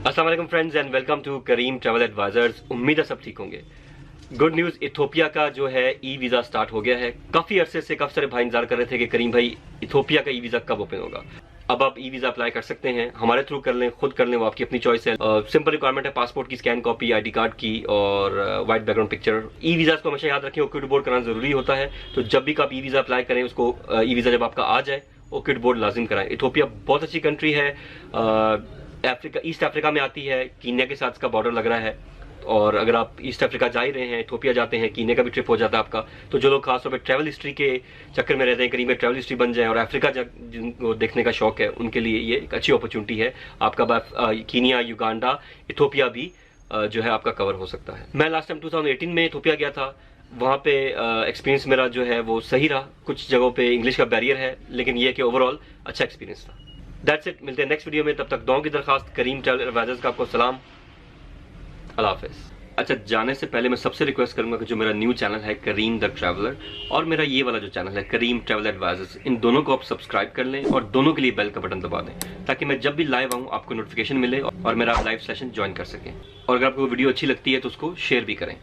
अस्सलाम वालेकुम friends and welcome to Karim Travel Advisors. उम्मीद है सब ठीक होंगे। गुड न्यूज़, इथोपिया का जो है ई वीज़ा स्टार्ट हो गया है। काफ़ी अरसे से काफ़ी सारे भाई इंतजार कर रहे थे कि करीम भाई इथोपिया का ई वीज़ा कब ओपन होगा। अब आप ई वीज़ा अप्लाई कर सकते हैं, हमारे थ्रू कर लें, खुद कर लें, वो आपकी अपनी चॉइस है। सिंपल रिक्वायरमेंट है पासपोर्ट की स्कैन कॉपी, आईडी कार्ड की और white background picture. E visa को हमेशा याद रखें, ओक्यूड बोर्ड कराना जरूरी होता है। तो जब भी आप ई वीज़ा अप्लाई करें, उसको ई वीज़ा जब आपका आ जाए, ओक्यूड बोर्ड लाजिम कराएं। इथोपिया बहुत अच्छी कंट्री है, अफ्रीका, ईस्ट अफ्रीका में आती है, कीनिया के साथ इसका बॉर्डर लग रहा है। और अगर आप ईस्ट अफ्रीका जा ही रहे हैं, इथोपिया जाते हैं, कीनिया का भी ट्रिप हो जाता है आपका। तो जो लोग खासतौर पर ट्रैवल हिस्ट्री के चक्कर में रहते हैं, करीब में ट्रैवल हिस्ट्री बन जाए और अफ्रीका जिनको देखने का शौक है, उनके लिए ये एक अच्छी अपॉर्चुनिटी है। आपका कीनिया, युगांडा, इथोपिया भी जो है आपका कवर हो सकता है। मैं लास्ट टाइम 2018 में इथोपिया गया था। वहाँ पे एक्सपीरियंस मेरा जो है वो सही रहा। कुछ जगहों पे इंग्लिश का बैरियर है, लेकिन ये कि ओवरऑल अच्छा एक्सपीरियंस था। दैट्स इट, मिलते हैं नेक्स्ट वीडियो में। तब तक दुआओं की दरखास्त। करीम ट्रैवल एडवाइजर्स का आपको सलाम, अल्लाह हाफिज़। अच्छा, जाने से पहले मैं सबसे रिक्वेस्ट करूंगा कि जो मेरा न्यू चैनल है करीम द ट्रैवलर और मेरा ये वाला जो चैनल है करीम ट्रैवल एडवाइजर्स, इन दोनों को आप सब्सक्राइब कर लें और दोनों के लिए बेल का बटन दबा दें, ताकि मैं जब भी लाइव आऊँ आपको नोटिफिकेशन मिले और मेरा लाइव सेशन ज्वाइन कर सकें। और अगर आपको वीडियो अच्छी लगती है तो उसको शेयर भी करें।